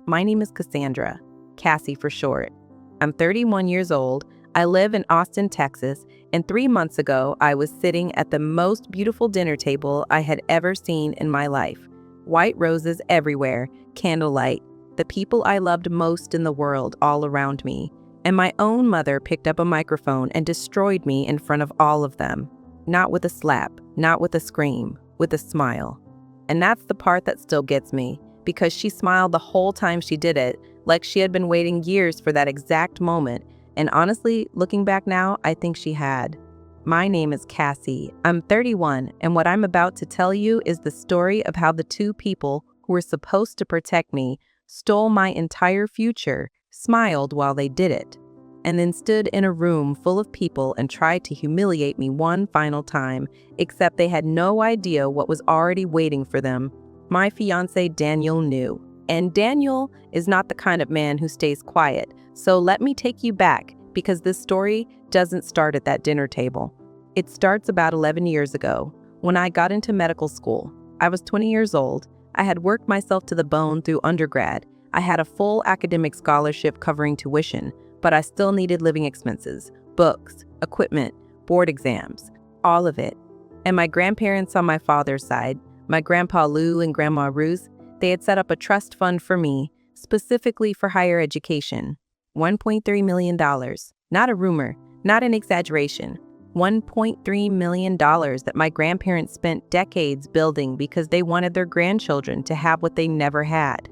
My name is Cassandra, Cassie for short. I'm 31 years old. I live in Austin, Texas, and 3 months ago, I was sitting at the most beautiful dinner table I had ever seen in my life. White roses everywhere, candlelight, the people I loved most in the world all around me, and my own mother picked up a microphone and destroyed me in front of all of them. Not with a slap, not with a scream, with a smile. And that's the part that still gets me, because she smiled the whole time she did it, like she had been waiting years for that exact moment. And honestly, looking back now, I think she had. My name is Cassie. I'm 31, and what I'm about to tell you is the story of how the two people who were supposed to protect me stole my entire future, smiled while they did it, and then stood in a room full of people and tried to humiliate me one final time, except they had no idea what was already waiting for them. My fiance Daniel knew, and Daniel is not the kind of man who stays quiet, so let me take you back, because this story doesn't start at that dinner table. It starts about 11 years ago, when I got into medical school. I was 20 years old. I had worked myself to the bone through undergrad. I had a full academic scholarship covering tuition, but I still needed living expenses, books, equipment, board exams, all of it. And my grandparents on my father's side, my grandpa Lou and grandma Ruth, they had set up a trust fund for me, specifically for higher education. $1.3 million. Not a rumor, not an exaggeration. $1.3 million that my grandparents spent decades building because they wanted their grandchildren to have what they never had.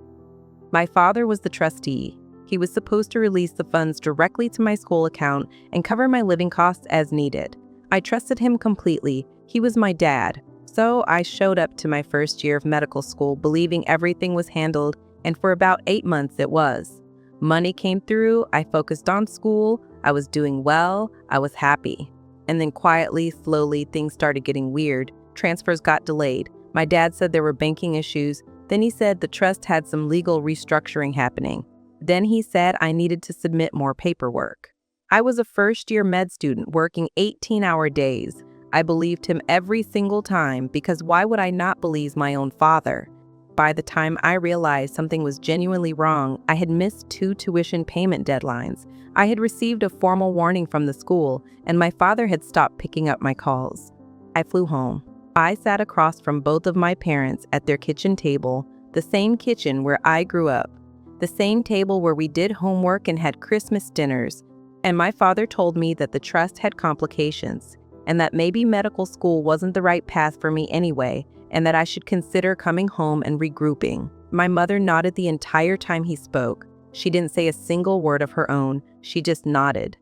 My father was the trustee. He was supposed to release the funds directly to my school account and cover my living costs as needed. I trusted him completely. He was my dad. So I showed up to my first year of medical school believing everything was handled, and for about 8 months it was. Money came through, I focused on school, I was doing well, I was happy. And then quietly, slowly, things started getting weird. Transfers got delayed. My dad said there were banking issues. Then he said the trust had some legal restructuring happening. Then he said I needed to submit more paperwork. I was a first-year med student working 18-hour days. I believed him every single time, because why would I not believe my own father? By the time I realized something was genuinely wrong, I had missed 2 tuition payment deadlines. I had received a formal warning from the school, and my father had stopped picking up my calls. I flew home. I sat across from both of my parents at their kitchen table, the same kitchen where I grew up, the same table where we did homework and had Christmas dinners. And my father told me that the trust had complications, and that maybe medical school wasn't the right path for me anyway, and that I should consider coming home and regrouping. My mother nodded the entire time he spoke. She didn't say a single word of her own. She just nodded.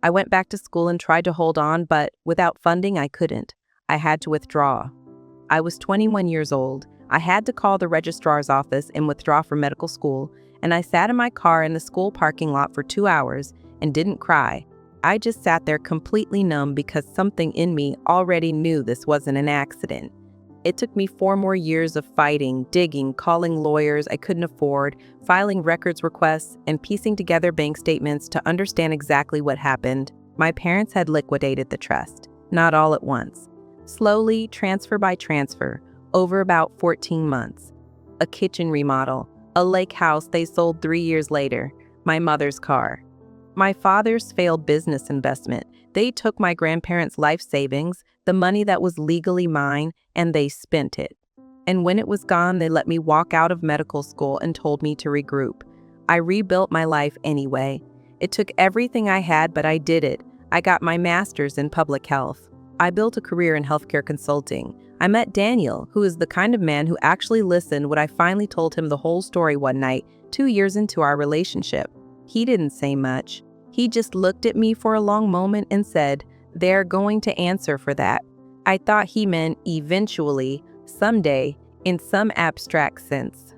I went back to school and tried to hold on, but without funding, I couldn't. I had to withdraw. I was 21 years old. I had to call the registrar's office and withdraw from medical school, and I sat in my car in the school parking lot for 2 hours and didn't cry. I just sat there completely numb because something in me already knew this wasn't an accident. It took me 4 more years of fighting, digging, calling lawyers I couldn't afford, filing records requests, and piecing together bank statements to understand exactly what happened. My parents had liquidated the trust, not all at once. Slowly, transfer by transfer, over about 14 months. A kitchen remodel, a lake house they sold 3 years later, my mother's car. My father's failed business investment. They took my grandparents' life savings, the money that was legally mine, and they spent it. And when it was gone, they let me walk out of medical school and told me to regroup. I rebuilt my life anyway. It took everything I had, but I did it. I got my master's in public health. I built a career in healthcare consulting. I met Daniel, who is the kind of man who actually listened when I finally told him the whole story one night, 2 years into our relationship. He didn't say much. He just looked at me for a long moment and said, "They're going to answer for that." I thought he meant eventually, someday, in some abstract sense.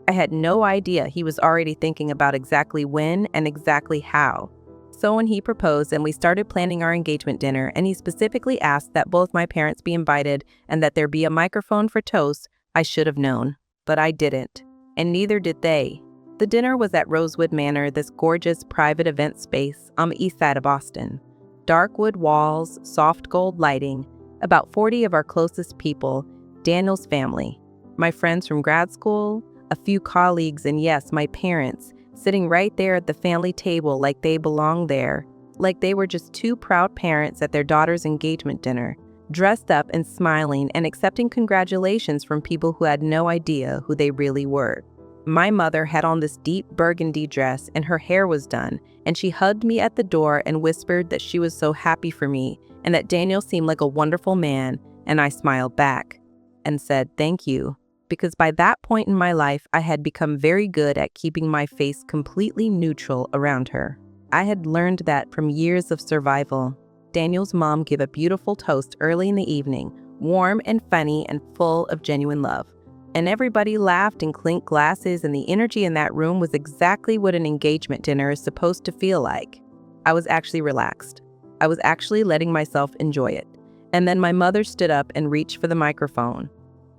I had no idea he was already thinking about exactly when and exactly how. So when he proposed and we started planning our engagement dinner, and he specifically asked that both my parents be invited and that there be a microphone for toast, I should have known. But I didn't, and neither did they. The dinner was at Rosewood Manor, this gorgeous private event space on the east side of Austin. Dark wood walls, soft gold lighting, about 40 of our closest people, Daniel's family, my friends from grad school, a few colleagues, and yes, my parents, sitting right there at the family table like they belonged there, like they were just two proud parents at their daughter's engagement dinner, dressed up and smiling and accepting congratulations from people who had no idea who they really were. My mother had on this deep burgundy dress and her hair was done, and she hugged me at the door and whispered that she was so happy for me and that Daniel seemed like a wonderful man, and I smiled back and said thank you, because by that point in my life I had become very good at keeping my face completely neutral around her. I had learned that from years of survival. Daniel's mom gave a beautiful toast early in the evening, warm and funny and full of genuine love. And everybody laughed and clinked glasses, and the energy in that room was exactly what an engagement dinner is supposed to feel like. I was actually relaxed. I was actually letting myself enjoy it. And then my mother stood up and reached for the microphone.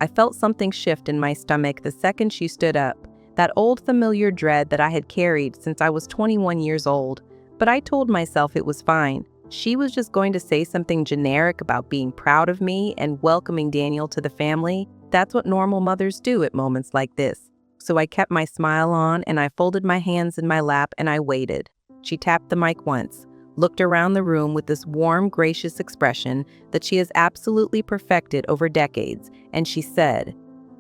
I felt something shift in my stomach the second she stood up, that old familiar dread that I had carried since I was 21 years old. But I told myself it was fine. She was just going to say something generic about being proud of me and welcoming Daniel to the family. That's what normal mothers do at moments like this. So I kept my smile on and I folded my hands in my lap and I waited. She tapped the mic once, looked around the room with this warm, gracious expression that she has absolutely perfected over decades, and she said,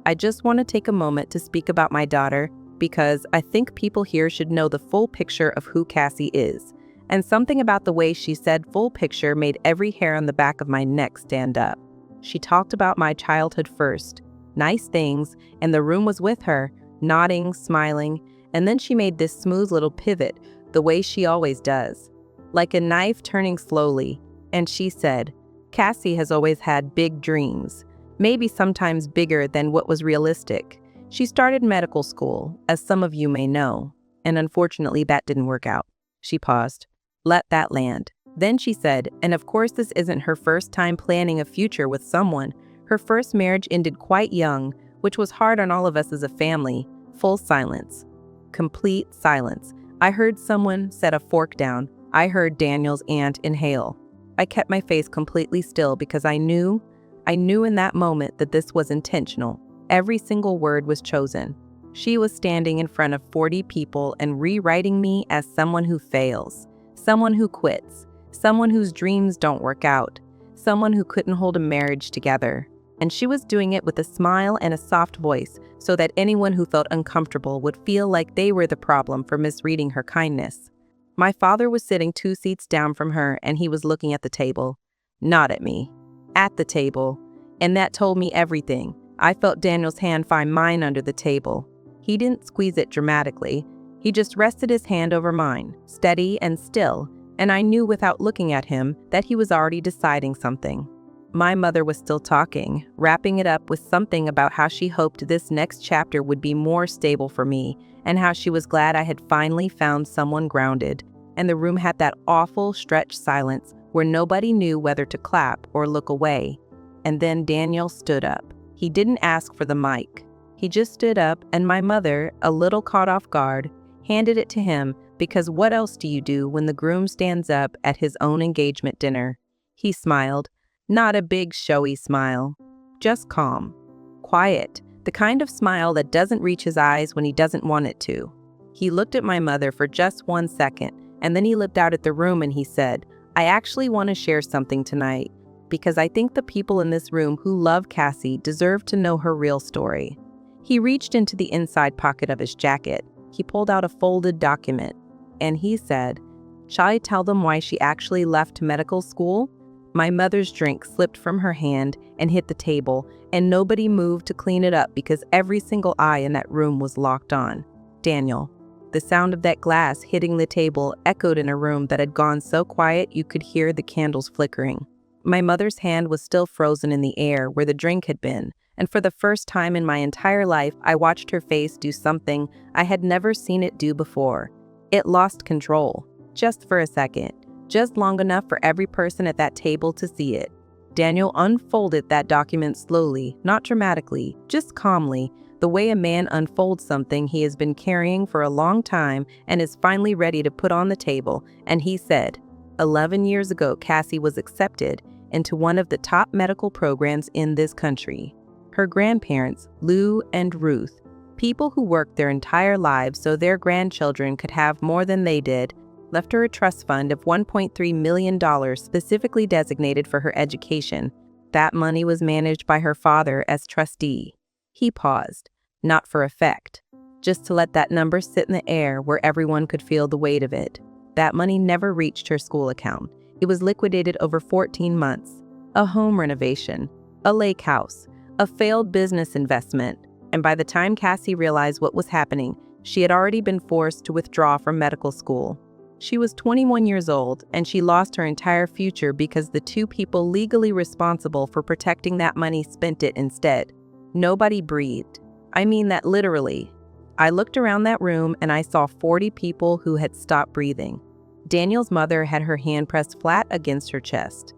"I just want to take a moment to speak about my daughter because I think people here should know the full picture of who Cassie is." And something about the way she said full picture made every hair on the back of my neck stand up. She talked about my childhood first, nice things, and the room was with her, nodding, smiling, and then she made this smooth little pivot, the way she always does, like a knife turning slowly, and she said, "Cassie has always had big dreams, maybe sometimes bigger than what was realistic. She started medical school, as some of you may know, and unfortunately that didn't work out." She paused. Let that land. Then she said, and of course this isn't her first time planning a future with someone. Her first marriage ended quite young, which was hard on all of us as a family. Full silence. Complete silence. I heard someone set a fork down. I heard Daniel's aunt inhale. I kept my face completely still because I knew in that moment that this was intentional. Every single word was chosen. She was standing in front of 40 people and rewriting me as someone who fails, someone who quits, someone whose dreams don't work out, someone who couldn't hold a marriage together. And she was doing it with a smile and a soft voice so that anyone who felt uncomfortable would feel like they were the problem for misreading her kindness. My father was sitting 2 seats down from her and he was looking at the table, not at me, at the table. And that told me everything. I felt Daniel's hand find mine under the table. He didn't squeeze it dramatically. He just rested his hand over mine, steady and still, and I knew without looking at him that he was already deciding something. My mother was still talking, wrapping it up with something about how she hoped this next chapter would be more stable for me, and how she was glad I had finally found someone grounded. And the room had that awful stretched silence where nobody knew whether to clap or look away. And then Daniel stood up. He didn't ask for the mic. He just stood up, and my mother, a little caught off guard, handed it to him because what else do you do when the groom stands up at his own engagement dinner? He smiled, not a big showy smile, just calm, quiet, the kind of smile that doesn't reach his eyes when he doesn't want it to. He looked at my mother for just 1 second, and then he looked out at the room and he said, "I actually want to share something tonight because I think the people in this room who love Cassie deserve to know her real story." He reached into the inside pocket of his jacket. He pulled out a folded document, and he said, "Shall I tell them why she actually left medical school?" My mother's drink slipped from her hand and hit the table, and nobody moved to clean it up because every single eye in that room was locked on Daniel. The sound of that glass hitting the table echoed in a room that had gone so quiet you could hear the candles flickering. My mother's hand was still frozen in the air where the drink had been, and for the first time in my entire life, I watched her face do something I had never seen it do before. It lost control, just for a second, just long enough for every person at that table to see it. Daniel unfolded that document slowly, not dramatically, just calmly, the way a man unfolds something he has been carrying for a long time and is finally ready to put on the table, and he said, 11 years ago, Cassie was accepted into one of the top medical programs in this country. Her grandparents, Lou and Ruth, People who worked their entire lives so their grandchildren could have more than they did left her a trust fund of $1.3 million specifically designated for her education. That money was managed by her father as trustee. He paused, not for effect, just to let that number sit in the air where everyone could feel the weight of it. That money never reached her school account. It was liquidated over 14 months. A home renovation, a lake house, a failed business investment. And by the time Cassie realized what was happening, she had already been forced to withdraw from medical school. She was 21 years old, and she lost her entire future because the two people legally responsible for protecting that money spent it instead. Nobody breathed. I mean that literally. I looked around that room and I saw 40 people who had stopped breathing. Daniel's mother had her hand pressed flat against her chest.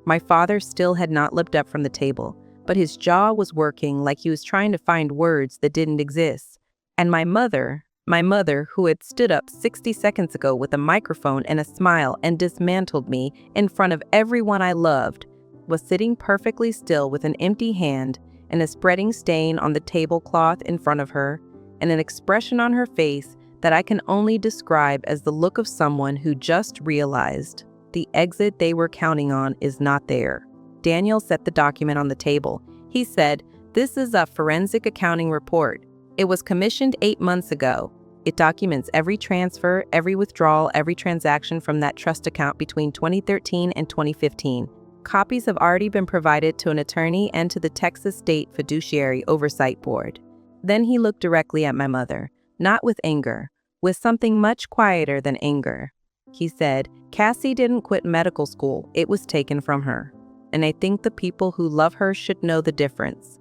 My father still had not leapt up from the table, but his jaw was working like he was trying to find words that didn't exist. And my mother, who had stood up 60 seconds ago with a microphone and a smile and dismantled me in front of everyone I loved, was sitting perfectly still with an empty hand and a spreading stain on the tablecloth in front of her, and an expression on her face that I can only describe as the look of someone who just realized the exit they were counting on is not there. Daniel set the document on the table. He said, "This is a forensic accounting report. It was commissioned 8 months ago. It documents every transfer, every withdrawal, every transaction from that trust account between 2013 and 2015. Copies have already been provided to an attorney and to the Texas State Fiduciary Oversight Board." Then he looked directly at my mother, not with anger, with something much quieter than anger. He said, "Cassie didn't quit medical school. It was taken from her. And I think the people who love her should know the difference."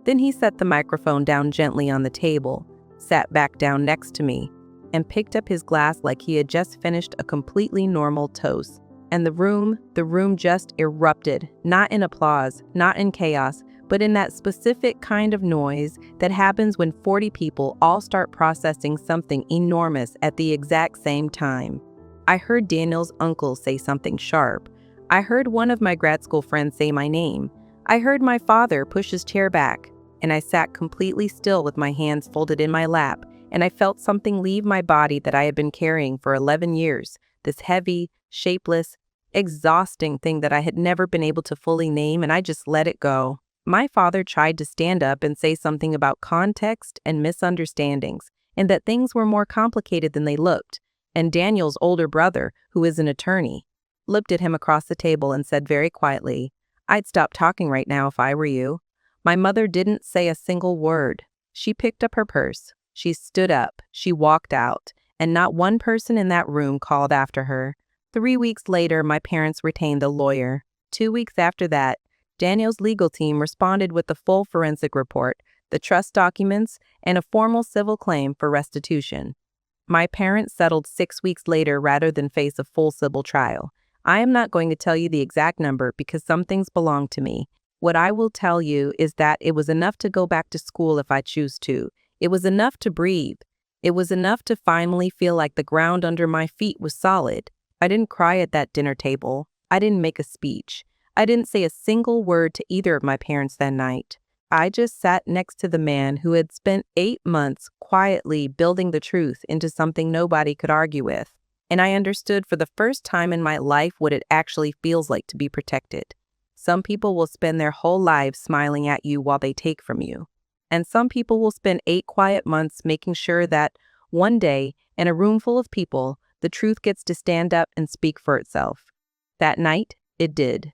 Then he set the microphone down gently on the table, sat back down next to me, and picked up his glass like he had just finished a completely normal toast. And the room just erupted, not in applause, not in chaos, but in that specific kind of noise that happens when 40 people all start processing something enormous at the exact same time. I heard Daniel's uncle say something sharp. I heard one of my grad school friends say my name. I heard my father push his chair back, and I sat completely still with my hands folded in my lap, and I felt something leave my body that I had been carrying for 11 years, this heavy, shapeless, exhausting thing that I had never been able to fully name, and I just let it go. My father tried to stand up and say something about context and misunderstandings, and that things were more complicated than they looked, and Daniel's older brother, who is an attorney, looked at him across the table and said very quietly, "I'd stop talking right now if I were you." My mother didn't say a single word. She picked up her purse. She stood up. She walked out, and not one person in that room called after her. 3 weeks later, my parents retained a lawyer. 2 weeks after that, Daniel's legal team responded with the full forensic report, the trust documents, and a formal civil claim for restitution. My parents settled 6 weeks later rather than face a full civil trial. I am not going to tell you the exact number because some things belong to me. What I will tell you is that it was enough to go back to school if I choose to. It was enough to breathe. It was enough to finally feel like the ground under my feet was solid. I didn't cry at that dinner table. I didn't make a speech. I didn't say a single word to either of my parents that night. I just sat next to the man who had spent 8 months quietly building the truth into something nobody could argue with. And I understood for the first time in my life what it actually feels like to be protected. Some people will spend their whole lives smiling at you while they take from you. And some people will spend 8 quiet months making sure that one day, in a room full of people, the truth gets to stand up and speak for itself. That night, it did.